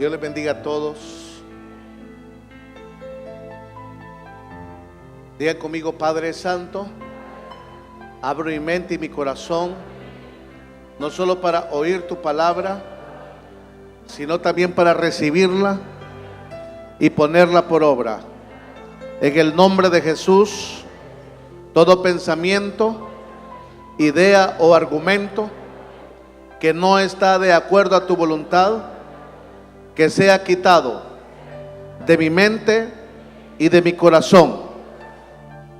Dios les bendiga a todos. Digan conmigo: Padre Santo, abro mi mente y mi corazón, no solo para oír tu palabra, sino también para recibirla y ponerla por obra. En el nombre de Jesús, todo pensamiento, idea o argumento que no está de acuerdo a tu voluntad, que sea quitado de mi mente y de mi corazón.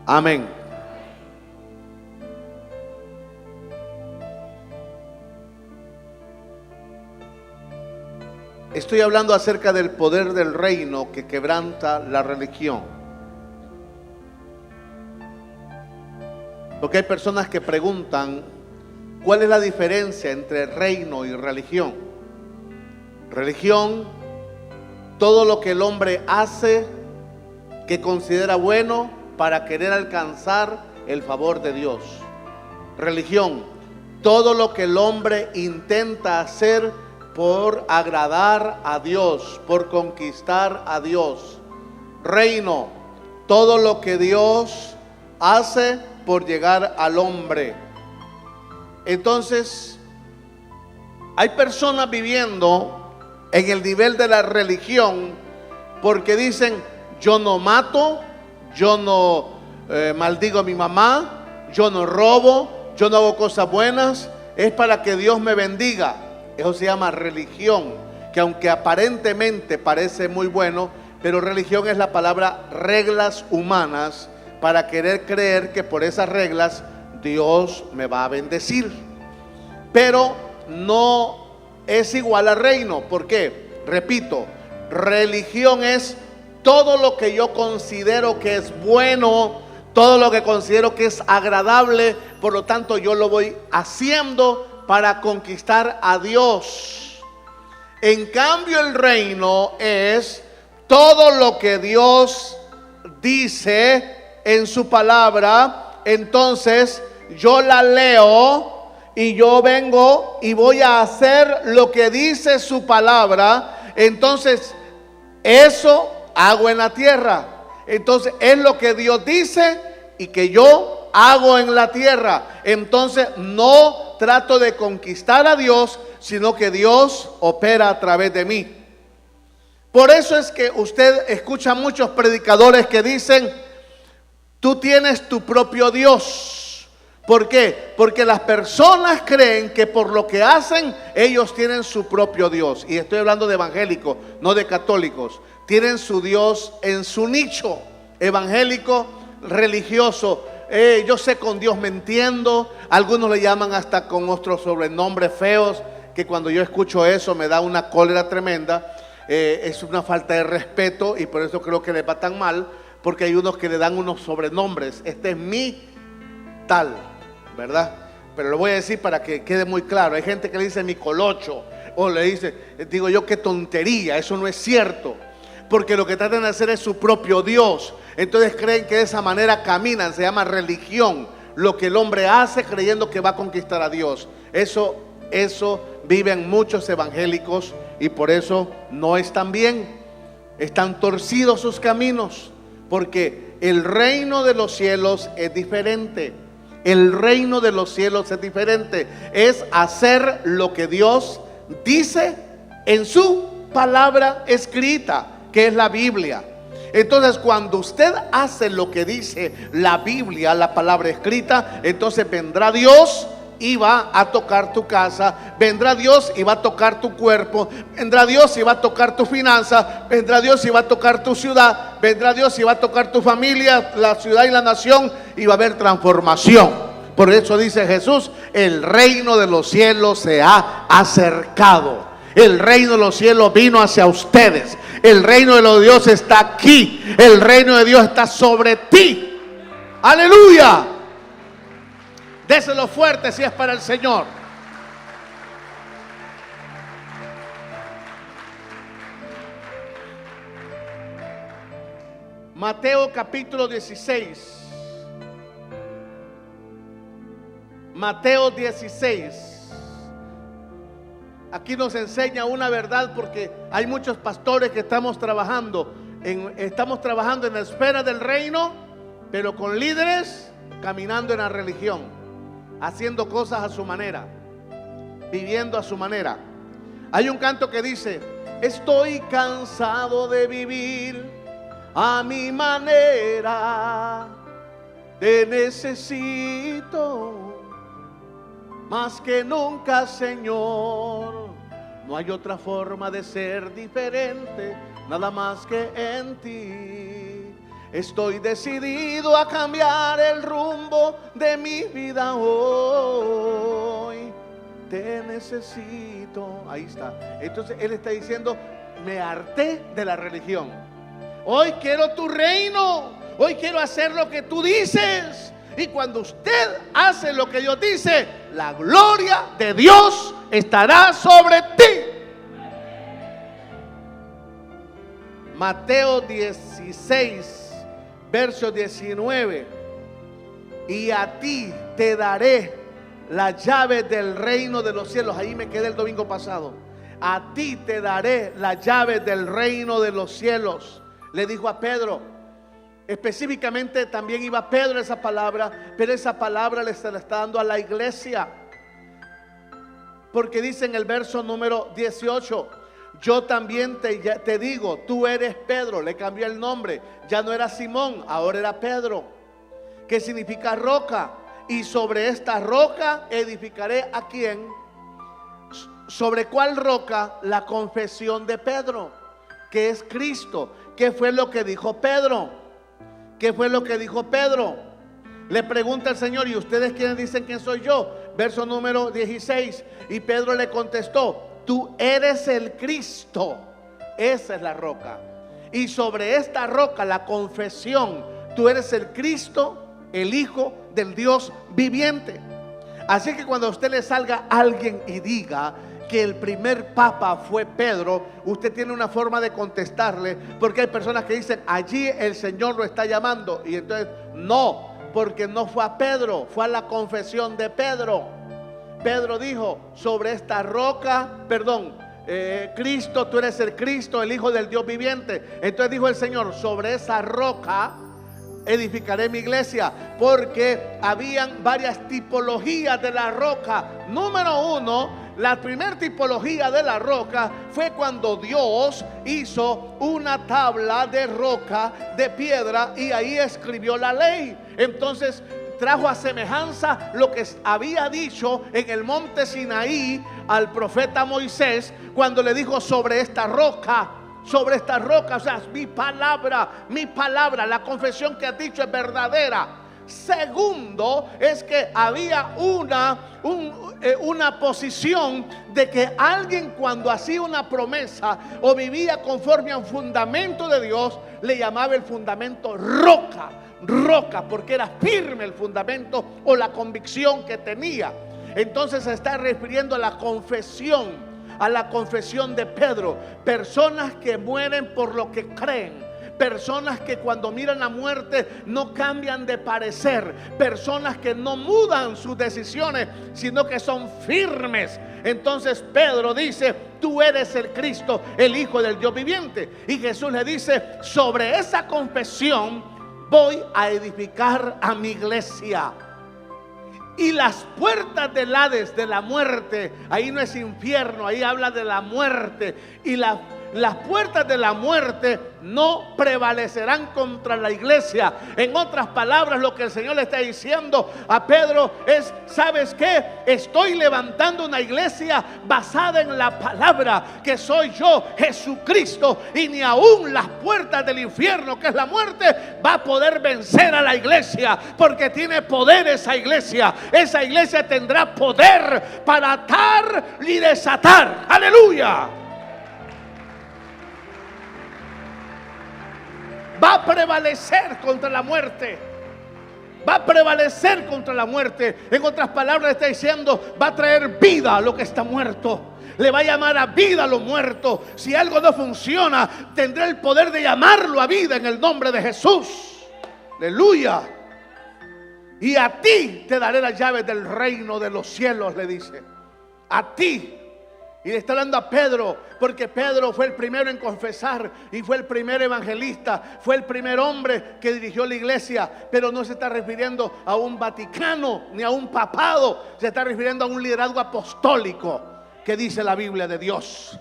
Amén. Estoy hablando acerca del poder del reino que quebranta la religión. Porque hay personas que preguntan: ¿cuál es la diferencia entre reino y religión? Religión, todo lo que el hombre hace que considera bueno para querer alcanzar el favor de Dios. Religión, todo lo que el hombre intenta hacer por agradar a Dios, por conquistar a Dios. Reino, todo lo que Dios hace por llegar al hombre. Entonces, hay personas viviendo en el nivel de la religión porque dicen: yo no mato, yo no maldigo a mi mamá, yo no robo, yo no hago cosas buenas, es para que Dios me bendiga. Eso se llama religión, que aunque aparentemente parece muy bueno, pero religión es la palabra reglas humanas para querer creer que por esas reglas Dios me va a bendecir. Pero no es igual a reino. ¿Por qué? Repito, religión es todo lo que yo considero que es bueno, todo lo que considero que es agradable, por lo tanto yo lo voy haciendo para conquistar a Dios. En cambio, el reino es todo lo que Dios dice en su palabra. Entonces yo la leo y yo vengo y voy a hacer lo que dice su palabra. Entonces eso hago en la tierra. Entonces es lo que Dios dice y que yo hago en la tierra. Entonces no trato de conquistar a Dios, sino que Dios opera a través de mí. Por eso es que usted escucha muchos predicadores que dicen: tú tienes tu propio Dios. ¿Por qué? Porque las personas creen que por lo que hacen ellos tienen su propio Dios. Y estoy hablando de evangélicos, no de católicos. Tienen su Dios en su nicho evangélico, religioso. Yo sé, con Dios me entiendo. Algunos le llaman hasta con otros sobrenombres feos, que cuando yo escucho eso me da una cólera tremenda. Es una falta de respeto y por eso creo que les va tan mal, porque hay unos que le dan unos sobrenombres. Este es mi tal, ¿verdad? Pero lo voy a decir para que quede muy claro. Hay gente que le dice mi colocho, o le dice, digo yo, qué tontería, eso no es cierto. Porque lo que tratan de hacer es su propio Dios. Entonces creen que de esa manera caminan. Se llama religión. Lo que el hombre hace creyendo que va a conquistar a Dios. Eso viven muchos evangélicos y por eso no están bien. Están torcidos sus caminos. Porque el reino de los cielos es diferente. El reino de los cielos es diferente. Es hacer lo que Dios dice en su palabra escrita, que es la Biblia. Entonces cuando usted hace lo que dice la Biblia, la palabra escrita, entonces vendrá Dios y va a tocar tu casa, vendrá Dios y va a tocar tu cuerpo, vendrá Dios y va a tocar tu finanza, vendrá Dios y va a tocar tu ciudad, vendrá Dios y va a tocar tu familia, la ciudad y la nación, y va a haber transformación. Por eso dice Jesús: el reino de los cielos se ha acercado. El reino de los cielos vino hacia ustedes. El reino de los Dios está aquí. El reino de Dios está sobre ti. Aleluya. Déselo fuerte si es para el Señor. Mateo capítulo 16. Mateo 16. aquí nos enseña una verdad, porque hay muchos pastores que estamos trabajando en la esfera del reino, pero con líderes caminando en la religión, haciendo cosas a su manera, viviendo a su manera. Hay un canto que dice: estoy cansado de vivir a mi manera, te necesito más que nunca, Señor. No hay otra forma de ser diferente, nada más que en ti. Estoy decidido a cambiar el rumbo de mi vida hoy. Te necesito. Ahí está. Entonces él está diciendo: me harté de la religión. Hoy quiero tu reino. Hoy quiero hacer lo que tú dices. Y cuando usted hace lo que Dios dice, la gloria de Dios estará sobre ti. Mateo 16, verso 19. Y a ti te daré la llave del reino de los cielos. Ahí me quedé el domingo pasado. A ti te daré la llave del reino de los cielos, le dijo a Pedro. Específicamente también iba Pedro esa palabra, pero esa palabra le está dando a la iglesia, porque dice en el verso número 18: yo también te digo, tú eres Pedro. Le cambió el nombre, ya no era Simón, ahora era Pedro, que significa roca. Y sobre esta roca edificaré ¿a quién? ¿Sobre cuál roca? La confesión de Pedro, que es Cristo. ¿Qué fue lo que dijo Pedro? ¿Qué fue lo que dijo Pedro? Le pregunta el Señor: ¿y ustedes quiénes dicen que soy yo? Verso número 16. Y Pedro le contestó: tú eres el Cristo. Esa es la roca. Y sobre esta roca, la confesión, tú eres el Cristo, el Hijo del Dios viviente. Así que cuando a usted le salga alguien y diga que el primer papa fue Pedro, usted tiene una forma de contestarle, porque hay personas que dicen: allí el Señor lo está llamando. Y entonces no, porque no fue a Pedro, fue a la confesión de Pedro. Pedro dijo: sobre esta roca, Cristo, tú eres el Cristo, el Hijo del Dios viviente. Entonces dijo el Señor: sobre esa roca edificaré mi iglesia, porque habían varias tipologías de la roca. Número uno, la primera tipología de la roca fue cuando Dios hizo una tabla de roca, de piedra, y ahí escribió la ley. Entonces trajo a semejanza lo que había dicho en el monte Sinaí al profeta Moisés, cuando le dijo: sobre esta roca, o sea, mi palabra, la confesión que has dicho es verdadera. Segundo, es que había una posición de que alguien, cuando hacía una promesa o vivía conforme a un fundamento de Dios, le llamaba el fundamento roca, porque era firme el fundamento o la convicción que tenía. Entonces se está refiriendo a la confesión de Pedro. Personas que mueren por lo que creen, personas que cuando miran la muerte no cambian de parecer, personas que no mudan sus decisiones, sino que son firmes. Entonces Pedro dice: tú eres el Cristo, el Hijo del Dios viviente. Y Jesús le dice: sobre esa confesión voy a edificar a mi iglesia. Y las puertas del Hades, de la muerte, ahí no es infierno, ahí habla de la muerte. Y las puertas de la muerte no prevalecerán contra la iglesia. En otras palabras, lo que el Señor le está diciendo a Pedro es: ¿sabes qué? Estoy levantando una iglesia basada en la palabra, que soy yo, Jesucristo, y ni aún las puertas del infierno, que es la muerte, va a poder vencer a la iglesia, porque tiene poder esa iglesia. Esa iglesia tendrá poder para atar y desatar. ¡Aleluya! Va a prevalecer contra la muerte. Va a prevalecer contra la muerte. En otras palabras, está diciendo: va a traer vida a lo que está muerto. Le va a llamar a vida a lo muerto. Si algo no funciona, tendrá el poder de llamarlo a vida en el nombre de Jesús. Aleluya. Y a ti te daré las llaves del reino de los cielos, le dice. A ti. Y le está hablando a Pedro, porque Pedro fue el primero en confesar y fue el primer evangelista, fue el primer hombre que dirigió la iglesia. Pero no se está refiriendo a un Vaticano ni a un papado, se está refiriendo a un liderazgo apostólico que dice la Biblia de Dios.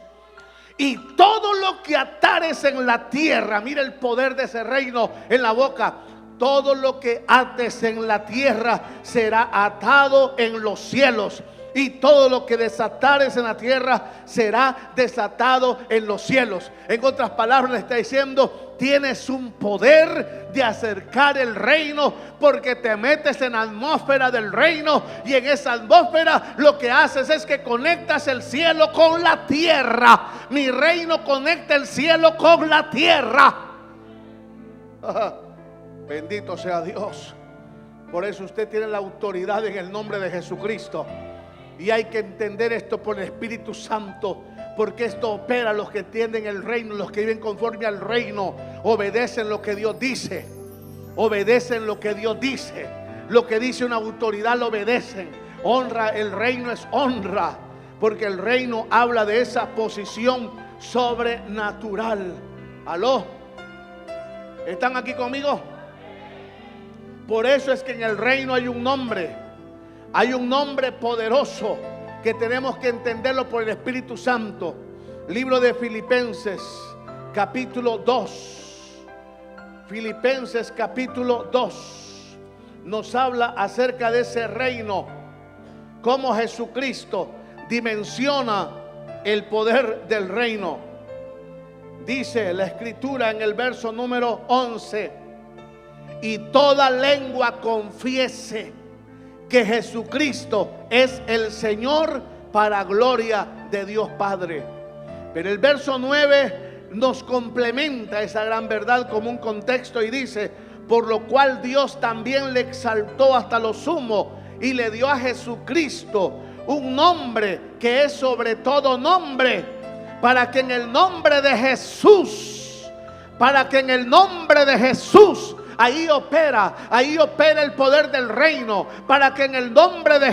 Y todo lo que atares en la tierra, mira el poder de ese reino en la boca. Todo lo que ates en la tierra será atado en los cielos. Y todo lo que desatares en la tierra será desatado en los cielos. En otras palabras le está diciendo: tienes un poder de acercar el reino, porque te metes en la atmósfera del reino. Y en esa atmósfera lo que haces es que conectas el cielo con la tierra. Mi reino conecta el cielo con la tierra. Bendito sea Dios. Por eso usted tiene la autoridad en el nombre de Jesucristo. Y hay que entender esto por el Espíritu Santo, porque esto opera. Los que entienden el reino, los que viven conforme al reino, obedecen lo que Dios dice. Obedecen lo que Dios dice. Lo que dice una autoridad lo obedecen. Honra, el reino es honra, porque el reino habla de esa posición sobrenatural. ¿Aló? ¿Están aquí conmigo? Por eso es que en el reino hay un nombre. Hay un nombre poderoso que tenemos que entenderlo por el Espíritu Santo. Libro de Filipenses, capítulo 2. Filipenses, capítulo 2. Nos habla acerca de ese reino. Cómo Jesucristo dimensiona el poder del reino. Dice la Escritura en el verso número 11: y toda lengua confiese que Jesucristo es el Señor, para gloria de Dios Padre. Pero el verso 9 nos complementa esa gran verdad como un contexto y dice: por lo cual Dios también le exaltó hasta lo sumo y le dio a Jesucristo un nombre que es sobre todo nombre, para que en el nombre de Jesús, ahí opera el poder del reino. Para que en el nombre de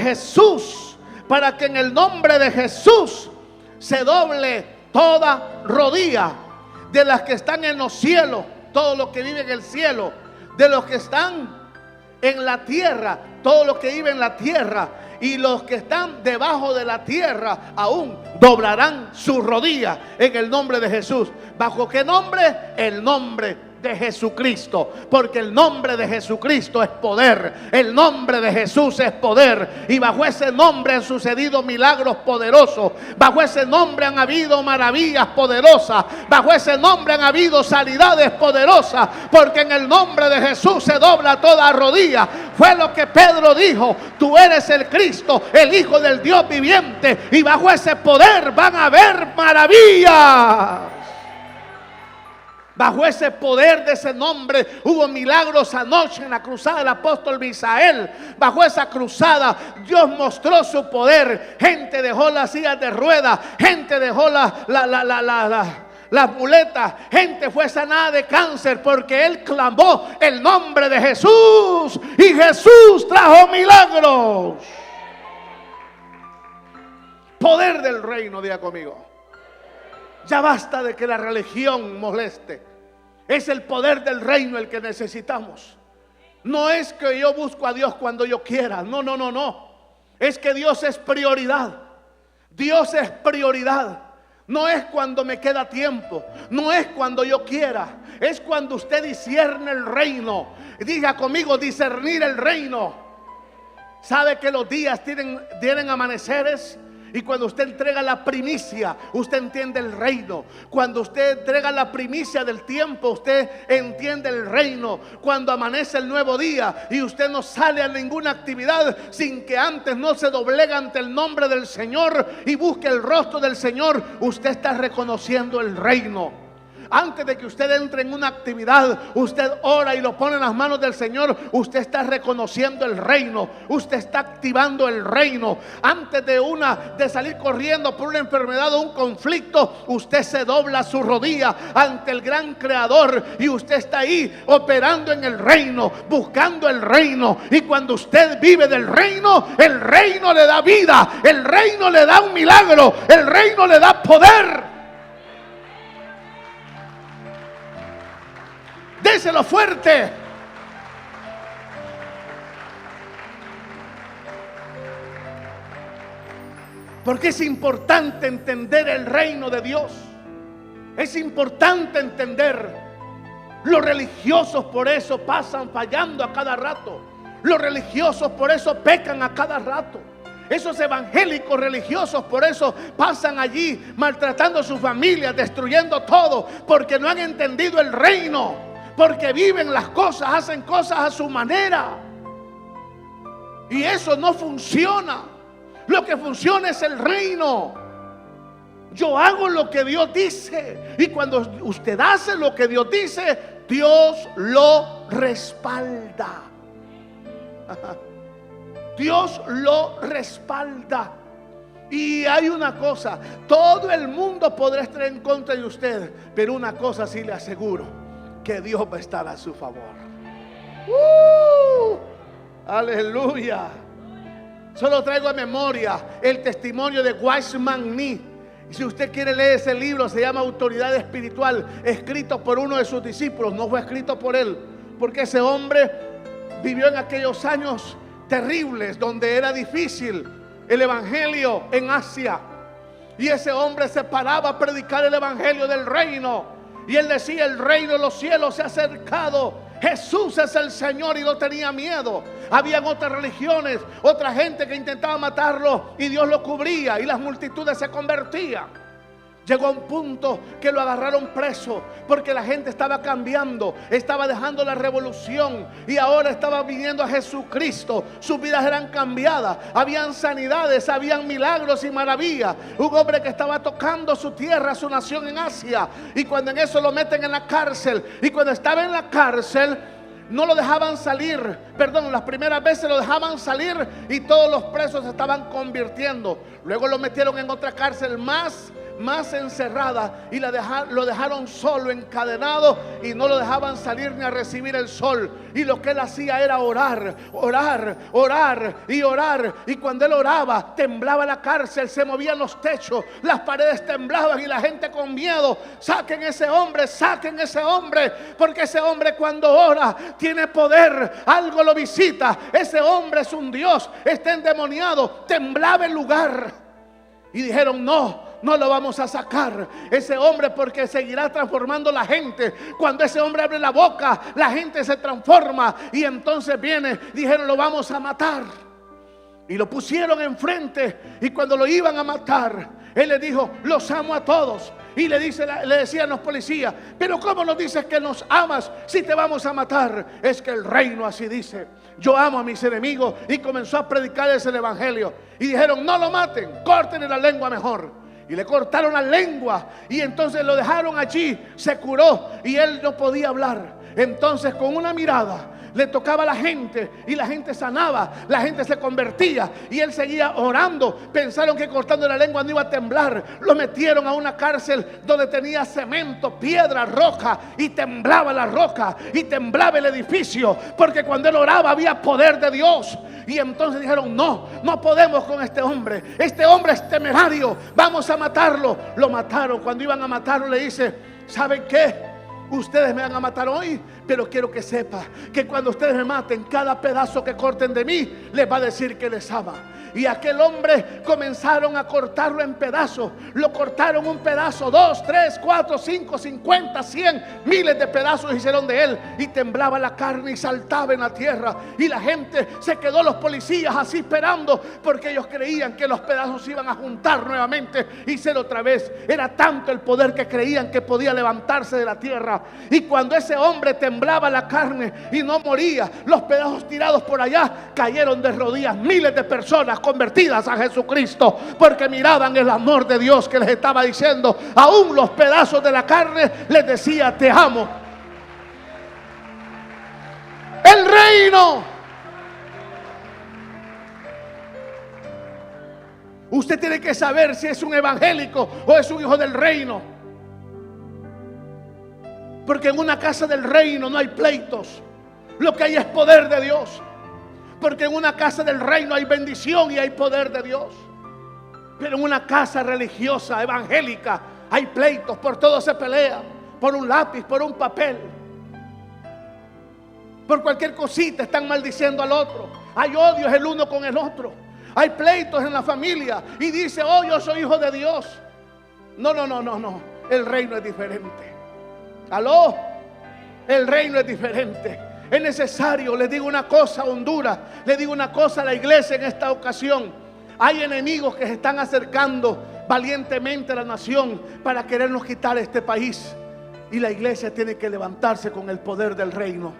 Jesús, se doble toda rodilla de las que están en los cielos, todos los que viven en el cielo, de los que están en la tierra, todos los que viven en la tierra, y los que están debajo de la tierra aún doblarán sus rodillas en el nombre de Jesús. ¿Bajo qué nombre? El nombre de Jesucristo, porque el nombre de Jesucristo es poder. El nombre de Jesús es poder, y bajo ese nombre han sucedido milagros poderosos. Bajo ese nombre han habido maravillas poderosas. Bajo ese nombre han habido sanidades poderosas, porque en el nombre de Jesús se dobla toda rodilla. Fue lo que Pedro dijo: tú eres el Cristo, el Hijo del Dios viviente. Y bajo ese poder van a haber maravillas. Bajo ese poder de ese nombre hubo milagros anoche en la cruzada del apóstol Misael. Bajo esa cruzada Dios mostró su poder. Gente dejó las sillas de ruedas, gente dejó las muletas, gente fue sanada de cáncer, porque él clamó el nombre de Jesús, y Jesús trajo milagros. Poder del reino, diga conmigo. Ya basta de que la religión moleste. Es el poder del reino el que necesitamos. No es que yo busco a Dios cuando yo quiera. No. Es que Dios es prioridad. Dios es prioridad. No es cuando me queda tiempo. No es cuando yo quiera. Es cuando usted discierne el reino. Diga conmigo: discernir el reino. ¿Sabe que los días tienen amaneceres? Y cuando usted entrega la primicia, usted entiende el reino. Cuando usted entrega la primicia del tiempo, usted entiende el reino. Cuando amanece el nuevo día y usted no sale a ninguna actividad sin que antes no se doblegue ante el nombre del Señor y busque el rostro del Señor, usted está reconociendo el reino. Antes de que usted entre en una actividad, usted ora y lo pone en las manos del Señor. Usted está reconociendo el reino, usted está activando el reino. Antes de salir corriendo por una enfermedad o un conflicto, usted se dobla su rodilla ante el gran Creador y usted está ahí operando en el reino, buscando el reino. Y cuando usted vive del reino, el reino le da vida, el reino le da un milagro, el reino le da poder. Déselo fuerte. Porque es importante entender el reino de Dios. Es importante entender. Los religiosos por eso pasan fallando a cada rato. Los religiosos por eso pecan a cada rato. Esos evangélicos religiosos por eso pasan allí maltratando a sus familias, destruyendo todo, porque no han entendido el reino. Porque viven las cosas, hacen cosas a su manera. Y eso no funciona. Lo que funciona es el reino. Yo hago lo que Dios dice. Y cuando usted hace lo que Dios dice, Dios lo respalda. Dios lo respalda. Y hay una cosa: todo el mundo podrá estar en contra de usted, pero una cosa sí le aseguro: que Dios va a estar a su favor. Aleluya. Solo traigo a memoria el testimonio de Wiseman Nee. Y si usted quiere leer ese libro, se llama Autoridad Espiritual, escrito por uno de sus discípulos. No fue escrito por él, porque ese hombre vivió en aquellos años terribles donde era difícil el evangelio en Asia. Y ese hombre se paraba a predicar el evangelio del reino. Y él decía: el reino de los cielos se ha acercado. Jesús es el Señor, y no tenía miedo. Habían otras religiones, otra gente que intentaba matarlo, y Dios lo cubría y las multitudes se convertían. Llegó a un punto que lo agarraron preso porque la gente estaba cambiando, estaba dejando la revolución y ahora estaba viniendo a Jesucristo. Sus vidas eran cambiadas, habían sanidades, habían milagros y maravillas. Un hombre que estaba tocando su tierra, su nación en Asia, y cuando en eso lo meten en la cárcel, y cuando estaba en la cárcel no lo dejaban salir. Las primeras veces lo dejaban salir y todos los presos se estaban convirtiendo. Luego lo metieron en otra cárcel más encerrada y lo dejaron solo, encadenado, y no lo dejaban salir ni a recibir el sol. Y lo que él hacía era orar. Y cuando él oraba, temblaba la cárcel, se movían los techos, las paredes temblaban y la gente con miedo: saquen ese hombre, porque ese hombre cuando ora tiene poder, algo lo visita. Ese hombre es un Dios, está endemoniado. Temblaba el lugar y dijeron: no lo vamos a sacar ese hombre, porque seguirá transformando la gente. Cuando ese hombre abre la boca, la gente se transforma. Y entonces dijeron: lo vamos a matar. Y lo pusieron enfrente, y cuando lo iban a matar, él le dijo: los amo a todos. Y le decían los policías: pero ¿cómo nos dices que nos amas si te vamos a matar? Es que el reino así dice: yo amo a mis enemigos. Y comenzó a predicar ese evangelio. Y dijeron: no lo maten, córtenle la lengua mejor. Y le cortaron la lengua, y entonces lo dejaron allí. Se curó y él no podía hablar. Entonces, con una mirada le tocaba a la gente y la gente sanaba, la gente se convertía, y él seguía orando. Pensaron que cortando la lengua no iba a temblar. Lo metieron a una cárcel donde tenía cemento, piedra, roca, y temblaba la roca y temblaba el edificio, porque cuando él oraba había poder de Dios. Y entonces dijeron: no podemos con este hombre es temerario, vamos a matarlo. Lo mataron. Cuando iban a matarlo, le dice: ¿saben qué? Ustedes me van a matar hoy, pero quiero que sepa que cuando ustedes me maten, cada pedazo que corten de mí les va a decir que les ama. Y aquel hombre comenzaron a cortarlo en pedazos. Lo cortaron un pedazo, 2, 3, 4, 5, 50, 100, miles de pedazos hicieron de él. Y temblaba la carne y saltaba en la tierra. Y la gente se quedó, los policías así esperando, porque ellos creían que los pedazos se iban a juntar nuevamente y ser otra vez. Era tanto el poder que creían que podía levantarse de la tierra. Y cuando ese hombre temblaba la carne y no moría, los pedazos tirados por allá cayeron de rodillas. Miles de personas convertidas a Jesucristo, porque miraban el amor de Dios que les estaba diciendo. Aún los pedazos de la carne les decía: te amo. El reino. Usted tiene que saber si es un evangélico o es un hijo del reino. Porque en una casa del reino no hay pleitos. Lo que hay es poder de Dios. Porque en una casa del reino hay bendición y hay poder de Dios. Pero en una casa religiosa, evangélica, hay pleitos. Por todo se pelea. Por un lápiz, por un papel. Por cualquier cosita están maldiciendo al otro. Hay odios el uno con el otro. Hay pleitos en la familia. Y dice: oh, yo soy hijo de Dios. No. El reino es diferente. ¿Aló? El reino es diferente. Es necesario, le digo una cosa a Honduras, le digo una cosa a la iglesia en esta ocasión. Hay enemigos que se están acercando valientemente a la nación para querernos quitar este país. Y la iglesia tiene que levantarse con el poder del reino.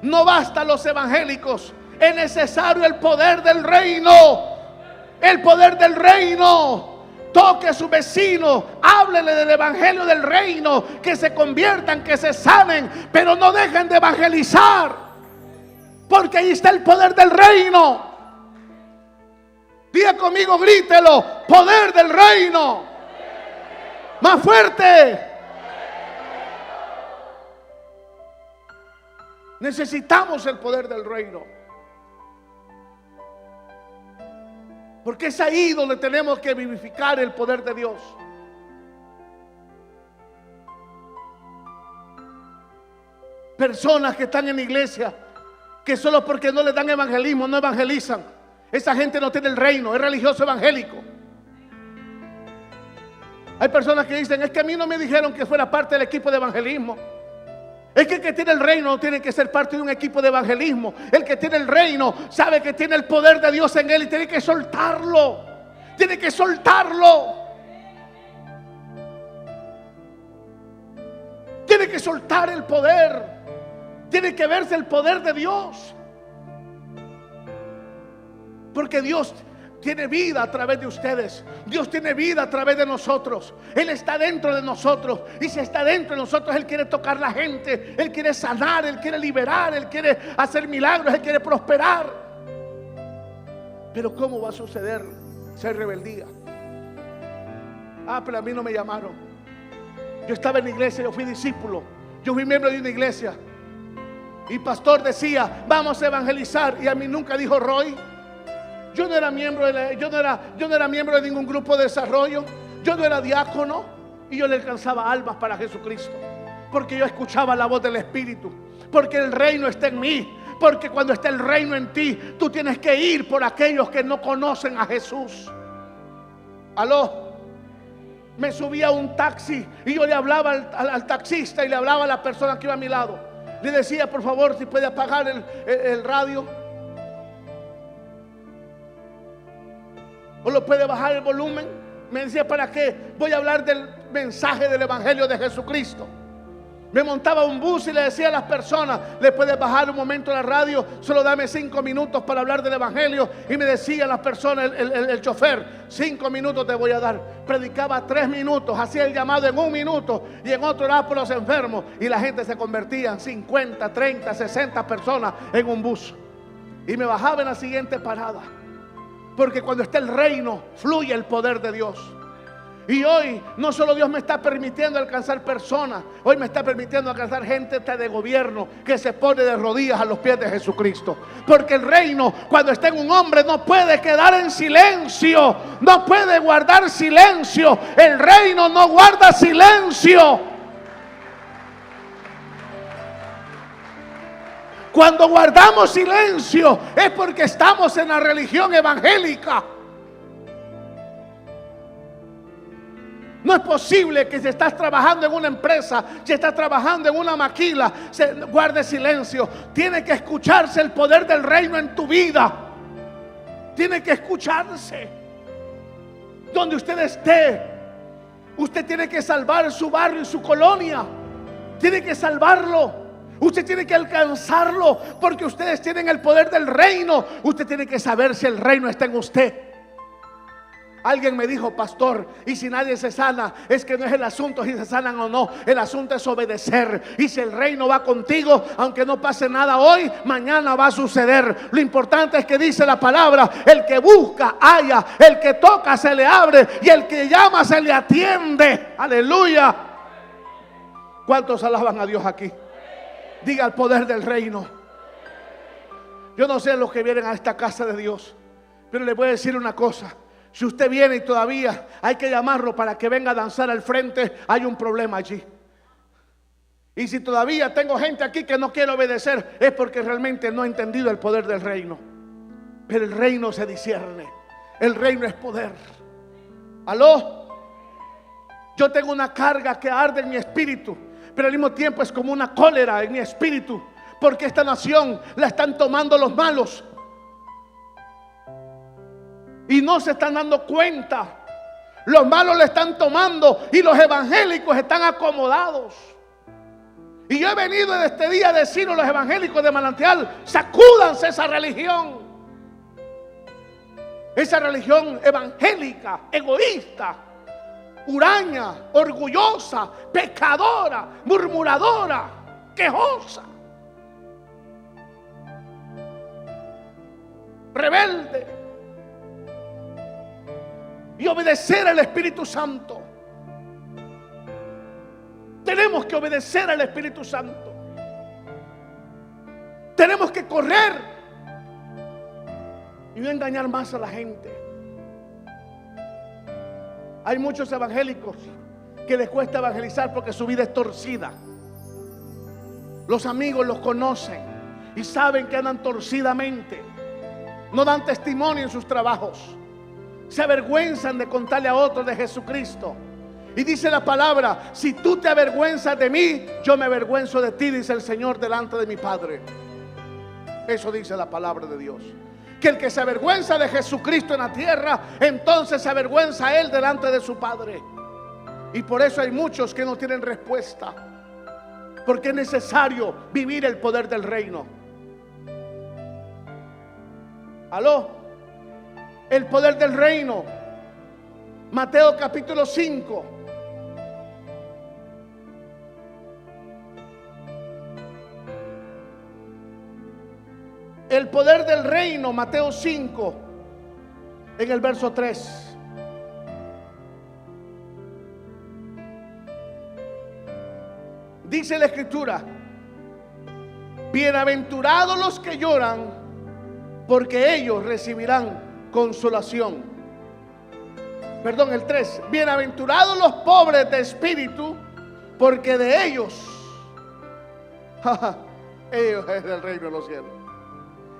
No basta los evangélicos, es necesario el poder del reino. El poder del reino. Toque a su vecino, háblele del evangelio del reino, que se conviertan, que se sanen, pero no dejen de evangelizar, porque ahí está el poder del reino. Diga conmigo, grítelo: poder del reino. Más fuerte. Necesitamos el poder del reino. Porque es ahí donde tenemos que vivificar el poder de Dios. Personas que están en la iglesia, que solo porque no les dan evangelismo no evangelizan. Esa gente no tiene el reino, es religioso evangélico. Hay personas que dicen: es que a mí no me dijeron que fuera parte del equipo de evangelismo. Es que el que tiene el reino no tiene que ser parte de un equipo de evangelismo. El que tiene el reino sabe que tiene el poder de Dios en él y tiene que soltarlo. Tiene que soltarlo. Tiene que soltar el poder. Tiene que verse el poder de Dios. Porque Dios tiene vida a través de ustedes. Dios tiene vida a través de nosotros. Él está dentro de nosotros. Y si está dentro de nosotros, Él quiere tocar la gente. Él quiere sanar, Él quiere liberar, Él quiere hacer milagros, Él quiere prosperar. Pero ¿cómo va a suceder si hay rebeldía? Pero a mí no me llamaron. Yo estaba en la iglesia, yo fui discípulo, yo fui miembro de una iglesia. Y pastor decía: vamos a evangelizar. Y a mí nunca dijo Roy. Yo no era miembro yo no era miembro de ningún grupo de desarrollo. Yo no era diácono. Y yo le alcanzaba almas para Jesucristo, porque yo escuchaba la voz del Espíritu. Porque el reino está en mí. Porque cuando está el reino en ti, tú tienes que ir por aquellos que no conocen a Jesús. ¿Aló? Me subí a un taxi y yo le hablaba al taxista y le hablaba a la persona que iba a mi lado. Le decía: por favor, si puede apagar el radio, o lo puede bajar el volumen. Me decía: ¿para qué? Voy a hablar del mensaje del evangelio de Jesucristo. Me montaba un bus y le decía a las personas: ¿le puedes bajar un momento la radio? Solo dame 5 minutos para hablar del evangelio. Y me decía las personas, el chofer: 5 minutos te voy a dar. Predicaba 3 minutos, hacía el llamado en 1 minuto, y en otro oraba por los enfermos. Y la gente se convertía en 50, 30, 60 personas en un bus. Y me bajaba en la siguiente parada. Porque cuando está el reino, fluye el poder de Dios. Y hoy no solo Dios me está permitiendo alcanzar personas, hoy me está permitiendo alcanzar gente de gobierno que se pone de rodillas a los pies de Jesucristo. Porque el reino, cuando está en un hombre, no puede quedar en silencio, no puede guardar silencio. El reino no guarda silencio. Cuando guardamos silencio es porque estamos en la religión evangélica. No es posible que si estás trabajando en una empresa, si estás trabajando en una maquila, se guarde silencio. Tiene que escucharse el poder del reino en tu vida. Tiene que escucharse. Donde usted esté, usted tiene que salvar su barrio y su colonia. Tiene que salvarlo. Usted tiene que alcanzarlo porque ustedes tienen el poder del reino. Usted tiene que saber si el reino está en usted. Alguien me dijo: pastor, y si nadie se sana, es que no es el asunto si se sanan o no, el asunto es obedecer. Y si el reino va contigo, aunque no pase nada hoy, mañana va a suceder. Lo importante es que dice la palabra: el que busca halla, el que toca se le abre, y el que llama se le atiende. Aleluya. ¿Cuántos alaban a Dios aquí? Diga: el poder del reino. Yo no sé los que vienen a esta casa de Dios, pero les voy a decir una cosa. Si usted viene y todavía hay que llamarlo para que venga a danzar al frente, hay un problema allí. Y si todavía tengo gente aquí que no quiere obedecer, es porque realmente no ha entendido el poder del reino. Pero el reino se discierne. El reino es poder. ¿Aló? Yo tengo una carga que arde en mi espíritu, pero al mismo tiempo es como una cólera en mi espíritu, porque esta nación la están tomando los malos y no se están dando cuenta. Los malos le están tomando y los evangélicos están acomodados. Y yo he venido en este día a decirle a los evangélicos de Manantial: sacúdanse esa religión evangélica, egoísta, huraña, orgullosa, pecadora, murmuradora, quejosa, rebelde. Y obedecer al Espíritu Santo. Tenemos que obedecer al Espíritu Santo. Tenemos que correr y no engañar más a la gente. Hay muchos evangélicos que les cuesta evangelizar porque su vida es torcida. Los amigos los conocen y saben que andan torcidamente. No dan testimonio en sus trabajos. Se avergüenzan de contarle a otros de Jesucristo. Y dice la palabra: si tú te avergüenzas de mí, yo me avergüenzo de ti, dice el Señor, delante de mi Padre. Eso dice la palabra de Dios. Que el que se avergüenza de Jesucristo en la tierra, entonces se avergüenza a Él delante de su Padre. Y por eso hay muchos que no tienen respuesta, porque es necesario vivir el poder del reino. ¿Aló? El poder del reino. Mateo capítulo 5. El poder del reino, Mateo 5, en el verso 3. Dice la Escritura: bienaventurados los que lloran, porque ellos recibirán consolación. Perdón, el 3. Bienaventurados los pobres de espíritu, porque de ellos ellos es el reino de los cielos.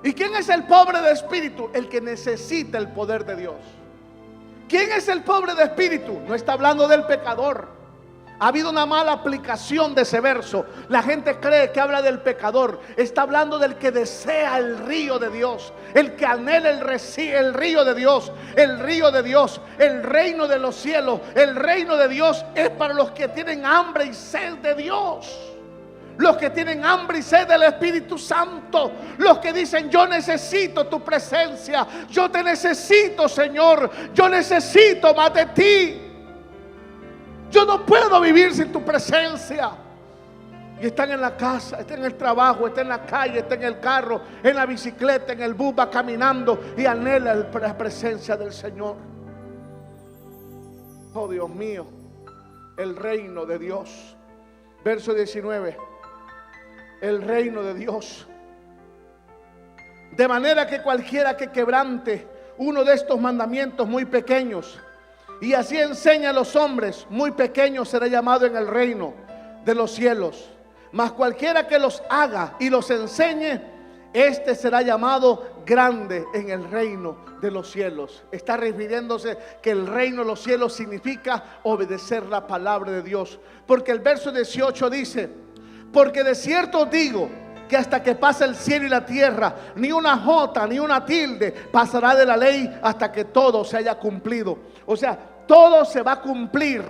¿Y quién es el pobre de espíritu? El que necesita el poder de Dios. ¿Quién es el pobre de espíritu? No está hablando del pecador. Ha habido una mala aplicación de ese verso. La gente cree que habla del pecador. Está hablando del que desea el río de Dios, el que anhela el río de Dios, el río de Dios, el reino de los cielos. El reino de Dios es para los que tienen hambre y sed de Dios, los que tienen hambre y sed del Espíritu Santo, los que dicen: yo necesito tu presencia, yo te necesito, Señor, yo necesito más de ti. Yo no puedo vivir sin tu presencia. Y están en la casa, están en el trabajo, están en la calle, están en el carro, en la bicicleta, en el bus, va caminando y anhela la presencia del Señor. Oh Dios mío, el reino de Dios. Verso 19. El reino de Dios. De manera que cualquiera que quebrante uno de estos mandamientos muy pequeños y así enseña a los hombres, muy pequeño será llamado en el reino de los cielos. Mas cualquiera que los haga y los enseñe, este será llamado grande en el reino de los cielos. Está refiriéndose que el reino de los cielos significa obedecer la palabra de Dios. Porque el verso 18 dice: porque de cierto os digo que hasta que pase el cielo y la tierra, ni una jota ni una tilde pasará de la ley hasta que todo se haya cumplido. O sea, todo se va a cumplir.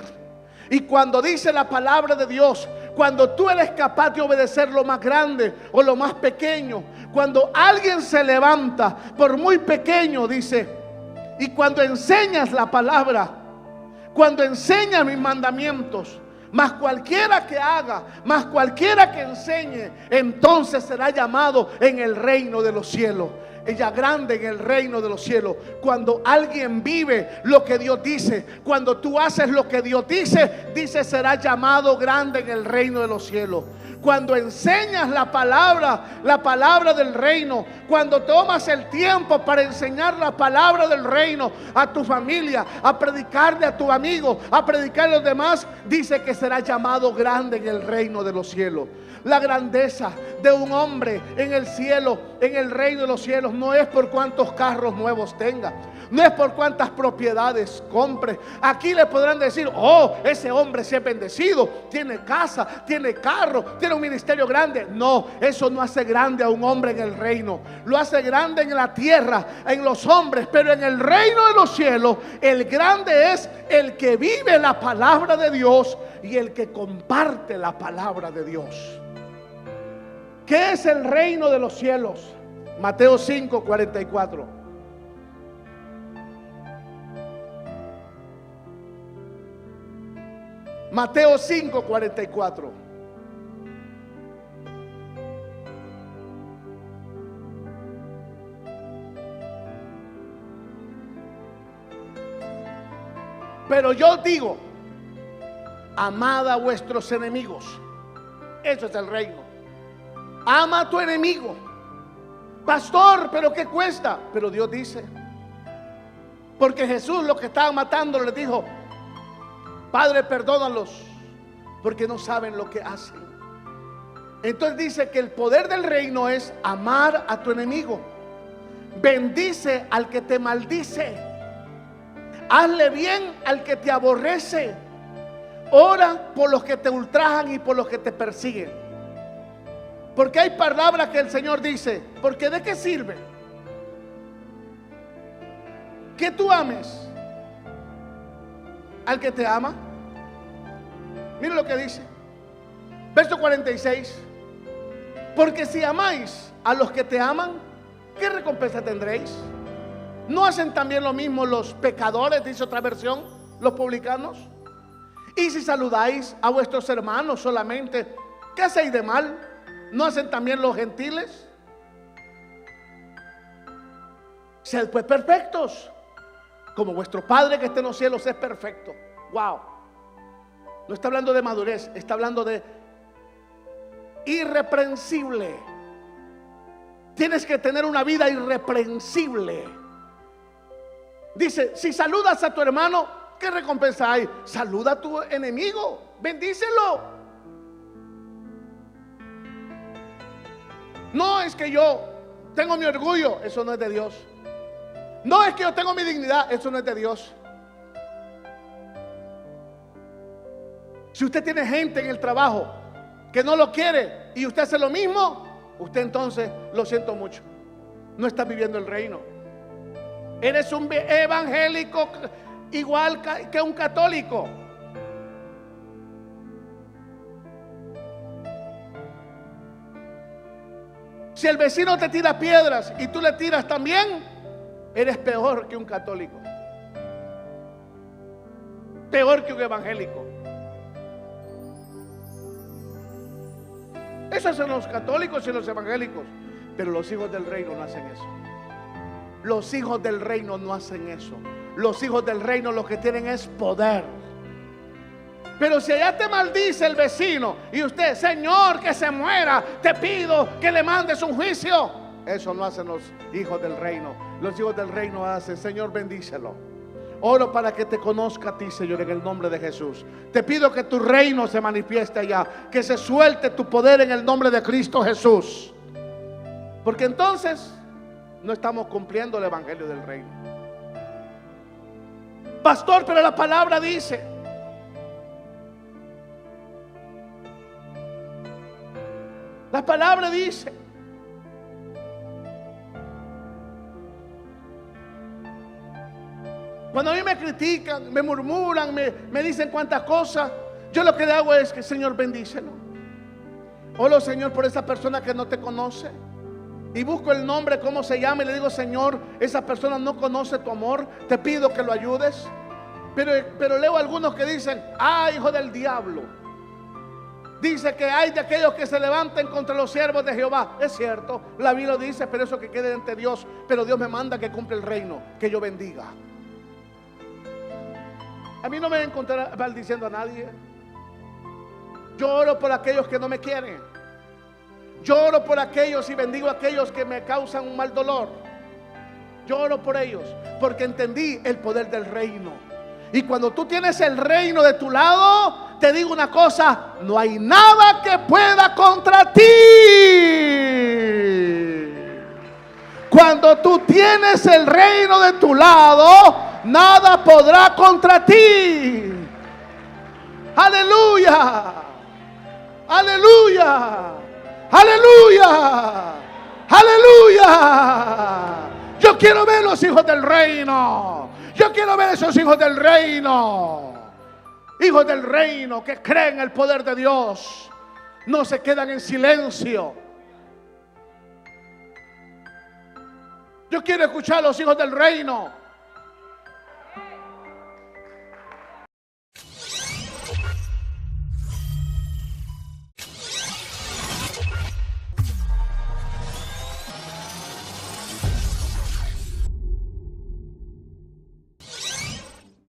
Y cuando dice la palabra de Dios, Cuando tú eres capaz de obedecer lo más grande o lo más pequeño. Cuando alguien se levanta, por muy pequeño, dice, y cuando enseñas la palabra, cuando enseñas mis mandamientos, más cualquiera que haga, más cualquiera que enseñe, entonces será llamado en el reino de los cielos. Ella grande en el reino de los cielos. Cuando alguien vive lo que Dios dice, cuando tú haces lo que Dios dice será llamado grande en el reino de los cielos. Cuando enseñas la palabra del reino, cuando tomas el tiempo para enseñar la palabra del reino a tu familia, a predicarle a tu amigo, a predicarle a los demás, dice que será llamado grande en el reino de los cielos. La grandeza de un hombre en el cielo, en el reino de los cielos, no es por cuántos carros nuevos tenga, no es por cuántas propiedades compre. Aquí le podrán decir, oh, ese hombre se ha bendecido, tiene casa, tiene carro, tiene un ministerio grande. No, eso no hace grande a un hombre en el reino. Lo hace grande en la tierra, en los hombres, pero en el reino de los cielos, el grande es el que vive la palabra de Dios y el que comparte la palabra de Dios. ¿Qué es el reino de los cielos? Mateo 5:44. Mateo 5:44. Pero yo digo, amad a vuestros enemigos. Eso es el reino. Ama a tu enemigo. Pastor, ¿pero qué cuesta? Pero Dios dice. Porque Jesús, los que estaban matando, les dijo, Padre, perdónalos, porque no saben lo que hacen. Entonces dice que el poder del reino es amar a tu enemigo. Bendice al que te maldice. Hazle bien al que te aborrece. Ora por los que te ultrajan y por los que te persiguen. Porque hay palabras que el Señor dice, porque ¿de qué sirve que tú ames al que te ama? Mira lo que dice, verso 46. Porque si amáis a los que te aman, ¿qué recompensa tendréis? ¿No hacen también lo mismo los pecadores? Dice otra versión, los publicanos. Y si saludáis a vuestros hermanos solamente, ¿qué hacéis de mal? ¿No hacen también los gentiles? Sed pues perfectos, como vuestro Padre que está en los cielos es perfecto. Wow. No está hablando de madurez, está hablando de irreprensible. Tienes que tener una vida irreprensible. Dice, si saludas a tu hermano, ¿qué recompensa hay? Saluda a tu enemigo, bendícelo. No es que yo tengo mi orgullo, eso no es de Dios. No es que yo tengo mi dignidad, eso no es de Dios. Si usted tiene gente en el trabajo que no lo quiere y usted hace lo mismo, usted entonces, lo siento mucho, no está viviendo el reino. Eres un evangélico igual que un católico. Si el vecino te tira piedras y tú le tiras también, eres peor que un católico, peor que un evangélico. Esos son los católicos y los evangélicos. Pero los hijos del reino no hacen eso. Los hijos del reino no hacen eso. Los hijos del reino lo que tienen es poder. Pero si allá te maldice el vecino y usted, Señor, que se muera, te pido que le mandes un juicio. Eso no hacen los hijos del reino. Los hijos del reino hacen, Señor, bendícelo. Oro para que te conozca a ti, Señor, en el nombre de Jesús. Te pido que tu reino se manifieste allá, que se suelte tu poder en el nombre de Cristo Jesús. Porque entonces no estamos cumpliendo el evangelio del reino. Pastor, pero la palabra dice. La palabra dice. Cuando a mí me critican, me murmuran, me dicen cuantas cosas, yo lo que le hago es que, Señor, bendícelo. Oro, Señor, por esa persona que no te conoce. Y busco el nombre, cómo se llama, y le digo: Señor, esa persona no conoce tu amor, te pido que lo ayudes. Pero leo algunos que dicen: ah, hijo del diablo. Dice que hay de aquellos que se levanten contra los siervos de Jehová. Es cierto, la Biblia lo dice, pero eso que quede ante Dios. Pero Dios me manda que cumpla el reino, que yo bendiga. A mí no me voy a encontrar maldiciendo a nadie. Yo oro por aquellos que no me quieren. Yo oro por aquellos y bendigo a aquellos que me causan un mal dolor. Yo oro por ellos porque entendí el poder del reino. Y cuando tú tienes el reino de tu lado, te digo una cosa: no hay nada que pueda contra ti. Cuando tú tienes el reino de tu lado, nada podrá contra ti. Aleluya, aleluya, aleluya, aleluya. Yo quiero ver los hijos del reino. Yo quiero ver esos hijos del reino. Hijos del reino que creen el poder de Dios. No se quedan en silencio. Yo quiero escuchar a los hijos del reino